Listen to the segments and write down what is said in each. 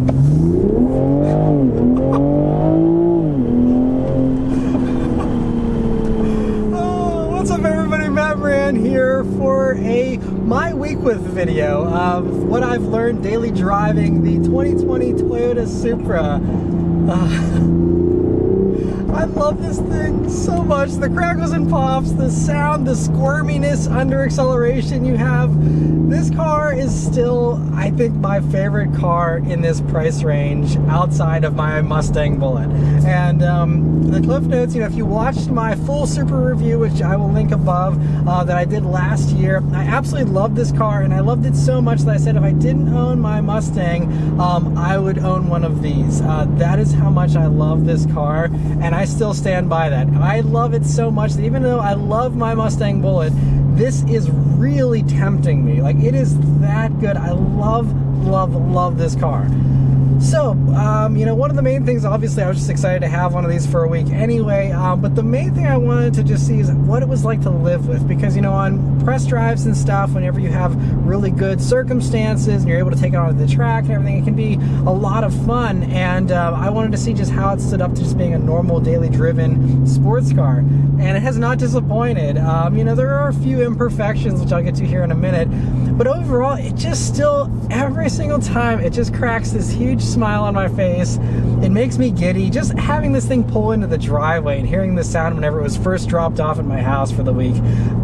What's up, everybody? Maran here for a My Week With video of what I've learned daily driving the 2020 Toyota Supra. I love this thing so much. The crackles and pops, the sound, the squirminess under acceleration you have. This car is still, I think, my favorite car in this price range outside of my Mustang Bullitt. And the cliff notes, you know, if you watched my full Supra review, which I will link above, that I did last year, I absolutely loved this car, and I loved it so much that I said if I didn't own my Mustang, I would own one of these. That is how much I love this car, and I still stand by that. I love it so much that even though I love my Mustang Bullitt, this is really tempting me. Like, it is that good. I love this car. So, you know, one of the main things, obviously, I was just excited to have one of these for a week anyway, but the main thing I wanted to just see is what it was like to live with, because, you know, on press drives and stuff, whenever you have really good circumstances and you're able to take it onto the track and everything, it can be a lot of fun, and I wanted to see just how it stood up to just being a normal, daily driven sports car, and it has not disappointed. You know, there are a few imperfections, which I'll get to here in a minute, but overall, it just still, every single time, it just cracks this huge smile on my face. It makes me giddy just having this thing pull into the driveway and hearing the sound whenever it was first dropped off at my house for the week.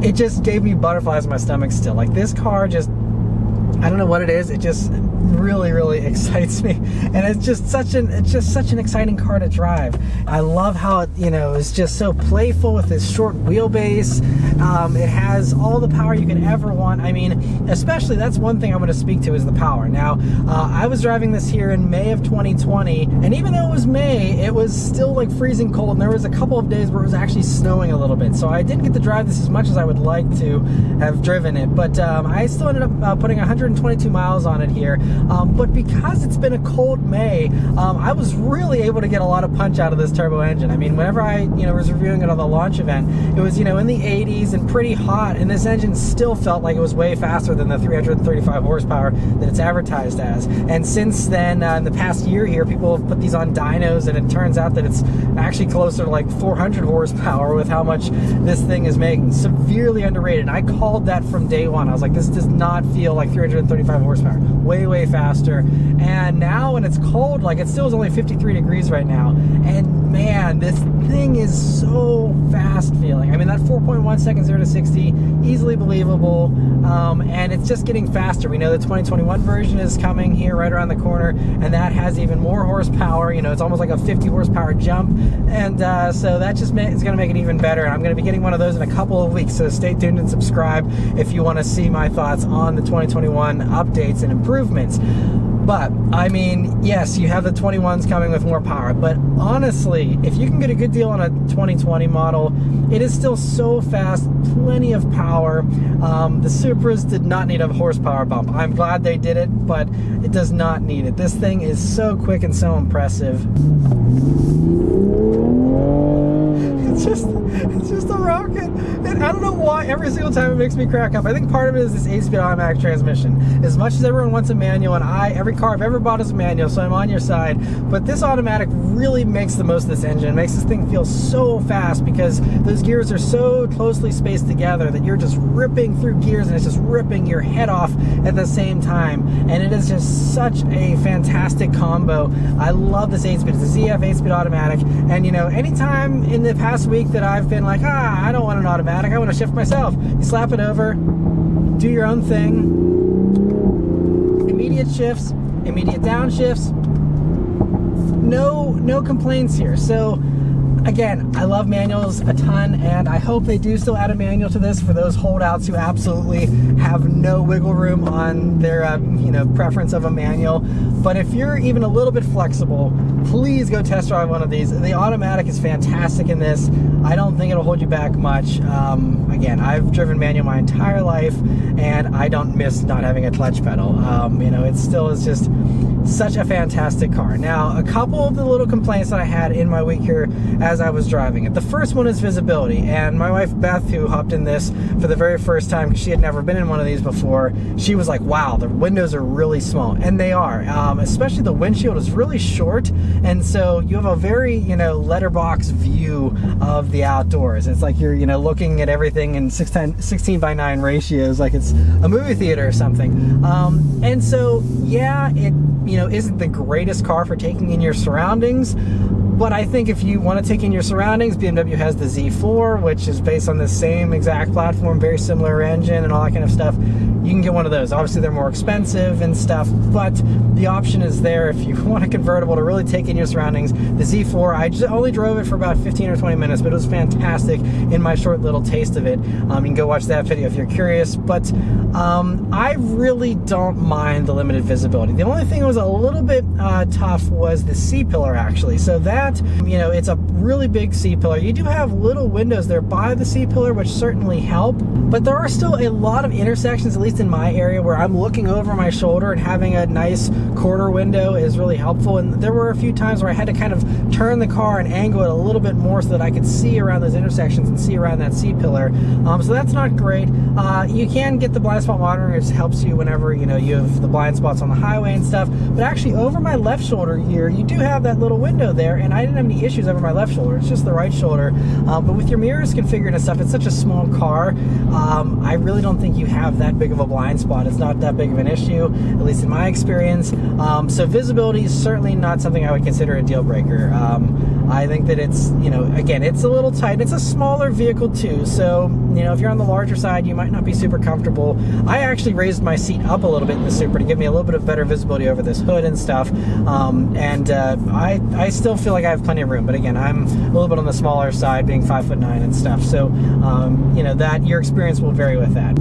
It just gave me butterflies in my stomach still. Like, this car just, I don't know what it is, it just really excites me, and it's just such an exciting car to drive. I love how it, you know, is just so playful with this short wheelbase. It has all the power you can ever want. I mean, especially, that's one thing I'm going to speak to, is the power. Now, I was driving this here in May of 2020, and even though it was May, it was still like freezing cold, and there was a couple of days where it was actually snowing a little bit, so I didn't get to drive this as much as I would like to have driven it, but I still ended up putting 122 miles on it here. But because it's been a cold May, I was really able to get a lot of punch out of this turbo engine. I mean, whenever I, you know, was reviewing it on the launch event, it was, you know, in the 80s and pretty hot, and this engine still felt like it was way faster than the 335 horsepower that it's advertised as. And since then, in the past year here, people have put these on dynos, and it turns out that it's actually closer to like 400 horsepower with how much this thing is making. Severely underrated. I called that from day one. I was like, this does not feel like 335 horsepower. Way faster. And now when it's cold, like, it still is only 53 degrees right now, and man, this thing is so fast feeling. I mean, that 4.1 seconds 0 to 60, easily believable, and it's just getting faster. We know the 2021 version is coming here right around the corner, and that has even more horsepower. You know, it's almost like a 50 horsepower jump, and so that just is going to make it even better. I'm going to be getting one of those in a couple of weeks, so stay tuned and subscribe if you want to see my thoughts on the 2021 updates and improvements. But, I mean, yes, you have the 21s coming with more power, but honestly, if you can get a good deal on a 2020 model, it is still so fast, plenty of power. The Supras did not need a horsepower bump. I'm glad they did it, but it does not need it. This thing is so quick and so impressive. It's just a rocket, and I don't know why every single time it makes me crack up. I think part of it is this 8-speed automatic transmission. As much as everyone wants a manual, and every car I've ever bought is a manual, so I'm on your side, but this automatic really makes the most of this engine. It makes this thing feel so fast because those gears are so closely spaced together that you're just ripping through gears, and it's just ripping your head off at the same time, and it is just such a fantastic combo. I love this 8-speed. It's a ZF 8-speed automatic, and, you know, anytime in the past week that I've been like, I don't want an automatic, I want to shift myself, you slap it over, do your own thing, immediate shifts, immediate downshifts, no complaints here. So again, I love manuals a ton, and I hope they do still add a manual to this for those holdouts who absolutely have no wiggle room on their you know, preference of a manual. But if you're even a little bit flexible, please go test drive one of these. The automatic is fantastic in this. I don't think it'll hold you back much. Again, I've driven manual my entire life, and I don't miss not having a clutch pedal. You know, it still is just such a fantastic car. Now, a couple of the little complaints that I had in my week here as I was driving it. The first one is visibility, and my wife Beth, who hopped in this for the very first time because she had never been in one of these before, she was like, wow, the windows are really small, and they are. Especially the windshield is really short, and so you have a very, letterbox view of the outdoors. It's like you're, looking at everything in 16:9 ratios, like it's a movie theater or something. And so, yeah, it isn't the greatest car for taking in your surroundings, but I think if you want to take in your surroundings, BMW has the Z4, which is based on the same exact platform, very similar engine and all that kind of stuff. You can get one of those. Obviously, they're more expensive and stuff, but the option is there if you want a convertible to really take in your surroundings. The Z4, I just only drove it for about 15 or 20 minutes, but it was fantastic in my short little taste of it. You can go watch that video if you're curious, but I really don't mind the limited visibility. The only thing that was a little bit tough was the C-pillar, actually. So that, it's a really big C-pillar. You do have little windows there by the C-pillar, which certainly help, but there are still a lot of intersections, at least in my area, where I'm looking over my shoulder, and having a nice quarter window is really helpful. And there were a few times where I had to kind of turn the car and angle it a little bit more so that I could see around those intersections and see around that C-pillar. So that's not great. You can get the blind spot monitoring, which helps you whenever you have the blind spots on the highway and stuff. But actually, over my left shoulder here, you do have that little window there, and I didn't have any issues over my left shoulder. It's just the right shoulder. But with your mirrors configured and stuff, it's such a small car. I really don't think you have that big of a blind spot. It's not that big of an issue, at least in my experience. So visibility is certainly not something I would consider a deal breaker. I think that it's, again, it's a little tight. It's a smaller vehicle too, so, if you're on the larger side, you might not be super comfortable. I actually raised my seat up a little bit in the Supra to give me a little bit of better visibility over this hood and stuff, I still feel like I have plenty of room, but again, I'm a little bit on the smaller side, being 5'9" and stuff, so, that your experience will vary with that.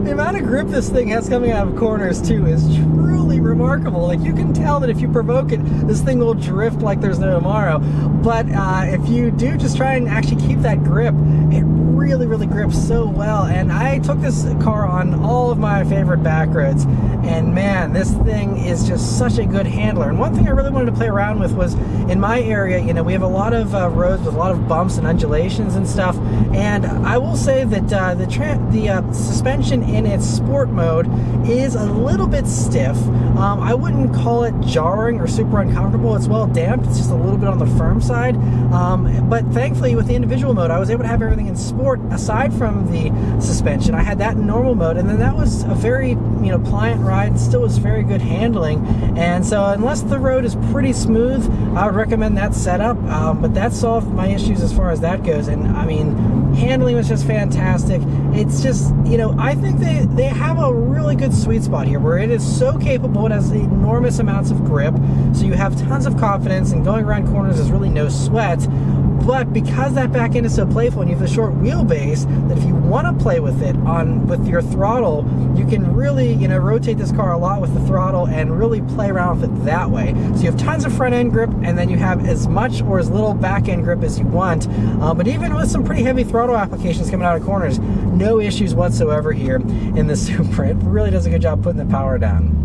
The amount of grip this thing has coming out of corners too is truly remarkable. Like, you can tell that if you provoke it, this thing will drift like there's no tomorrow. But if you do just try and actually keep that grip, it really grips so well. And I took this car on all of my favorite back roads, and man, this thing is just such a good handler. And one thing I really wanted to play around with was, in my area, we have a lot of roads with a lot of bumps and undulations and stuff, and I will say that the suspension in its sport mode is a little bit stiff. I wouldn't call it jarring or super uncomfortable. It's well damped. It's just a little bit on the firm side. But thankfully, with the individual mode, I was able to have everything in sport aside from the suspension. I had that in normal mode, and then that was a very pliant ride. Still was very good handling. And so unless the road is pretty smooth, I would recommend that setup. But that solved my issues as far as that goes. And I mean, handling was just fantastic. It's just, I think they have a really good sweet spot here where it is so capable. It has enormous amounts of grip, so you have tons of confidence, and going around corners is really no sweat. But because that back end is so playful and you have the short wheelbase, that if you want to play with it with your throttle, you can really, rotate this car a lot with the throttle and really play around with it that way. So you have tons of front end grip, and then you have as much or as little back end grip as you want. But even with some pretty heavy throttle applications coming out of corners, no issues whatsoever here in the Supra. It really does a good job putting the power down.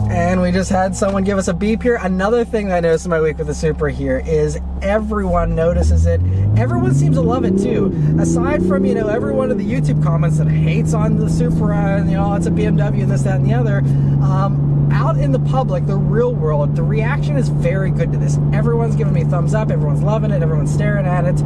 And we just had someone give us a beep here. Another thing that I noticed in my week with the Supra here is everyone notices it. Everyone seems to love it too. Aside from, every one of the YouTube comments that hates on the Supra and, it's a BMW and this, that, and the other. Out in the public, the real world, the reaction is very good to this. Everyone's giving me thumbs up. Everyone's loving it. Everyone's staring at it.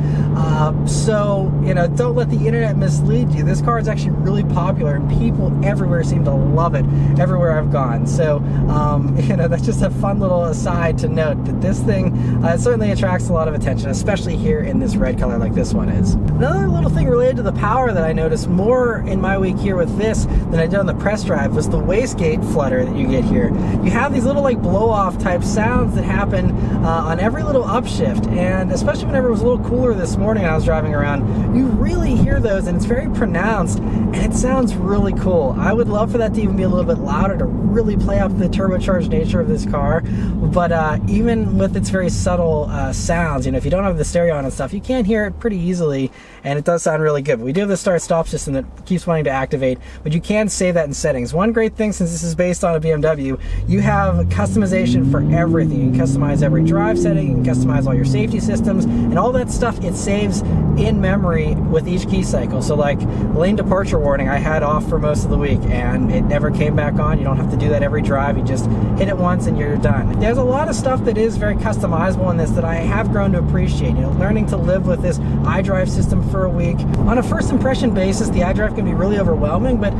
So, don't let the internet mislead you. This car is actually really popular, and people everywhere seem to love it everywhere I've gone. So, that's just a fun little aside to note that this thing certainly attracts a lot of attention, especially here in this red color like this one is. Another little thing related to the power that I noticed more in my week here with this than I did on the press drive was the wastegate flutter that you get here. You have these little blow-off type sounds that happen on every little upshift, and especially whenever it was a little cooler this morning and I was driving around, you really hear those, and it's very pronounced, and it sounds really cool. I would love for that to even be a little bit louder to really play up the turbocharged nature of this car, but even with its very subtle sounds, if you don't have the stereo on and stuff, you can hear it pretty easily, and it does sound really good. But we do have the start-stop system that keeps wanting to activate, but you can save that in settings. One great thing, since this is based on a BMW, you have customization for everything. You can customize every drive setting, you can customize all your safety systems, and all that stuff, it saves in memory with each key cycle. So like lane departure warning, I had off for most of the week, and it never came back on. You don't have to do that every drive. You just hit it once and you're done. There's a lot of stuff that is very customizable in this that I have grown to appreciate. You know, learning to live with this iDrive system for a week. On a first impression basis, the iDrive can be really overwhelming, but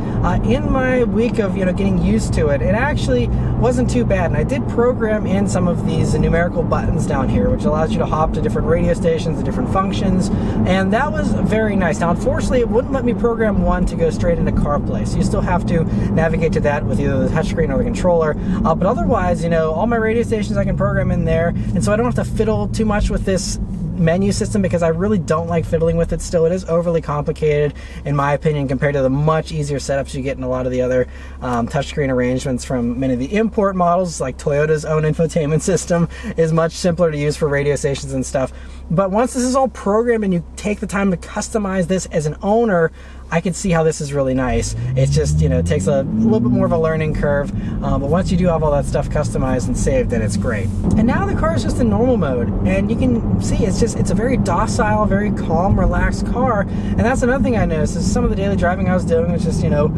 in my week of, you know, getting used to it, it actually wasn't too bad. And I did program in some of these numerical buttons down here, which allows you to hop to different radio stations and different functions, and that was very nice. Now, unfortunately, it wouldn't let me program one to go straight into CarPlay, so you still have to navigate to that with either the touchscreen or the controller. But otherwise, you know, all my radio stations I can program in there, and so I don't have to fiddle too much with this menu system, because I really don't like fiddling with it still. It is overly complicated, in my opinion, compared to the much easier setups you get in a lot of the other touchscreen arrangements from many of the import models. Like Toyota's own infotainment system is much simpler to use for radio stations and stuff. But once this is all programmed and you take the time to customize this as an owner, I can see how this is really nice. It's just, you know, it takes a little bit more of a learning curve, but once you do have all that stuff customized and saved, then it's great. And now the car is just in normal mode, and you can see it's a very docile, very calm, relaxed car. And that's another thing I noticed is some of the daily driving I was doing was just, you know,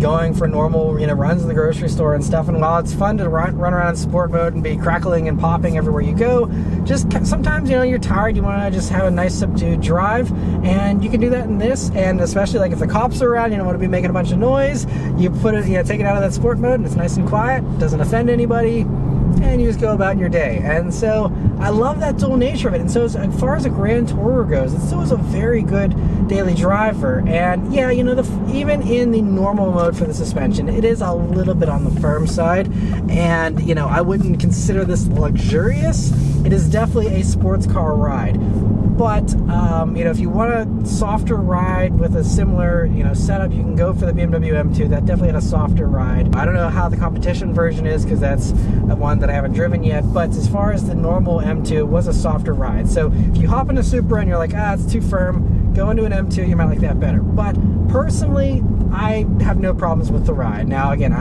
going for normal, you know, runs in the grocery store and stuff. And while it's fun to run around in sport mode and be crackling and popping everywhere you go, just sometimes, you know, you're tired, you want to just have a nice subdued drive, and you can do that in this. And especially like if the cops are around, you don't want to be making a bunch of noise, you put it, you know, take it out of that sport mode, and it's nice and quiet, doesn't offend anybody, and you just go about your day. And so I love that dual nature of it. And so as far as a Grand Tourer goes, it still is a very good daily driver. And yeah, you know, even in the normal mode for the suspension, it is a little bit on the firm side, and you know, I wouldn't consider this luxurious. It is definitely a sports car ride. But you know, if you want a softer ride with a similar, you know, setup, you can go for the BMW M2. That definitely had a softer ride. I don't know how the competition version is, because that's one that I haven't driven yet. But as far as the normal M2, it was a softer ride. So if you hop in a Supra and you're like, it's too firm, go into an M2, you might like that better. But personally, I have no problems with the ride. Now again,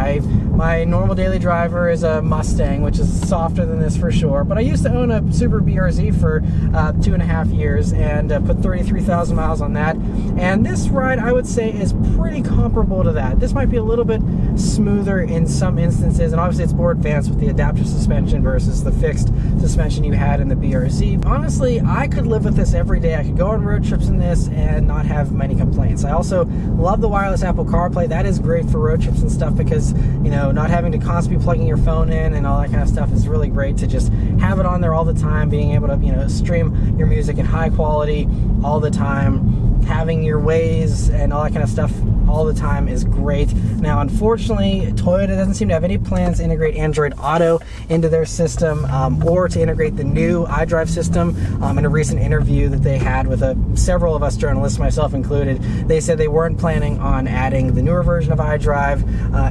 my normal daily driver is a Mustang, which is softer than this for sure, but I used to own a Subaru BRZ for 2.5 years and put 33,000 miles on that, and this ride I would say is pretty comparable to that. This might be a little bit smoother in some instances, and obviously it's more advanced with the adaptive suspension versus the fixed suspension you had in the BRZ. Honestly, I could live with this every day. I could go on road trips in this and not have many complaints. I also love the wireless Apple CarPlay. That is great for road trips and stuff, because, you know, not having to constantly be plugging your phone in and all that kind of stuff is really great to just have it on there all the time, being able to, you know, stream your music in high quality all the time, having your Waze and all that kind of stuff all the time is great. Now, unfortunately, Toyota doesn't seem to have any plans to integrate Android Auto into their system, or to integrate the new iDrive system. In a recent interview that they had with several of us journalists, myself included, they said they weren't planning on adding the newer version of iDrive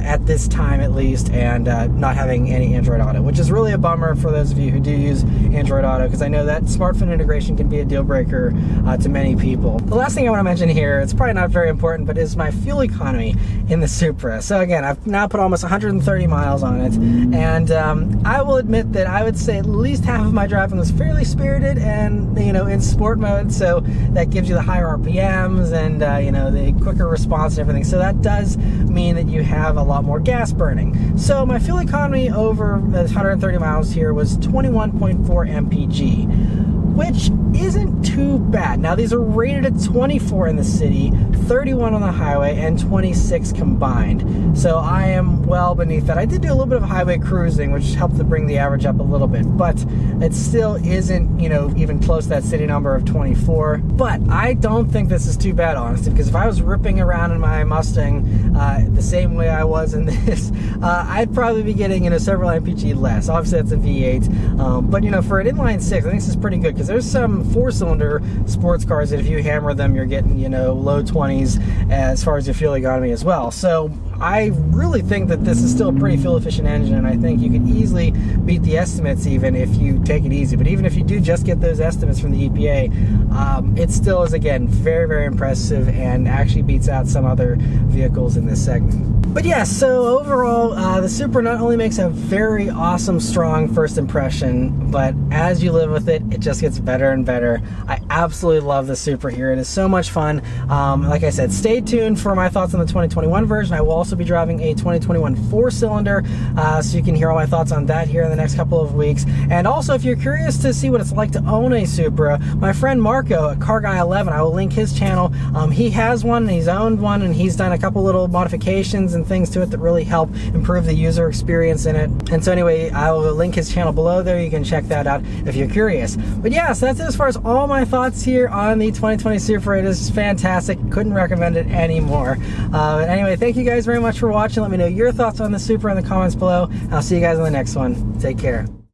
at this time at least, and not having any Android Auto, which is really a bummer for those of you who do use Android Auto, because I know that smartphone integration can be a deal breaker to many people. The last thing I want to mention here, it's probably not very important, but is my fuel economy in the Supra. So again, I've now put almost 130 miles on it, and I will admit that I would say at least half of my driving was fairly spirited and, you know, in sport mode, so that gives you the higher RPMs and you know, the quicker response and everything. So that does mean that you have a lot more gas burning. So my fuel economy over 130 miles here was 21.4 mpg, which isn't too bad. Now, these are rated at 24 in the city, 31 on the highway, and 26 combined. So I am well beneath that. I did do a little bit of highway cruising, which helped to bring the average up a little bit, but it still isn't, you know, even close to that city number of 24. But I don't think this is too bad, honestly, because if I was ripping around in my Mustang the same way I was in this, I'd probably be getting, you know, several mpg less. Obviously, that's a V8, but, you know, for an inline six, I think this is pretty good, because there's some four-cylinder sports cars that if you hammer them, you're getting, you know, low 20s as far as your fuel economy as well. So I really think that this is still a pretty fuel efficient engine, and I think you could easily beat the estimates even if you take it easy. But even if you do just get those estimates from the EPA, it still is, again, very, very impressive and actually beats out some other vehicles in this segment. But yeah, so overall, the Supra not only makes a very awesome, strong first impression, but as you live with it, it just gets better and better. I absolutely love the Supra here. It is so much fun. Like I said, stay tuned for my thoughts on the 2021 version. I will also be driving a 2021 4-cylinder, so you can hear all my thoughts on that here in the next couple of weeks. And also, if you're curious to see what it's like to own a Supra, my friend Marco at Car Guy 11, I will link his channel. He has one, and he's owned one, and he's done a couple little modifications and things to it that really help improve the user experience in it. And so anyway, I will link his channel below there. You can check that out if you're curious. But yeah, so that's it as far as all my thoughts here on the 2020 Supra. It is fantastic. Couldn't recommend it anymore. But anyway, thank you guys very much for watching. Let me know your thoughts on the Supra in the comments below. I'll see you guys on the next one. Take care.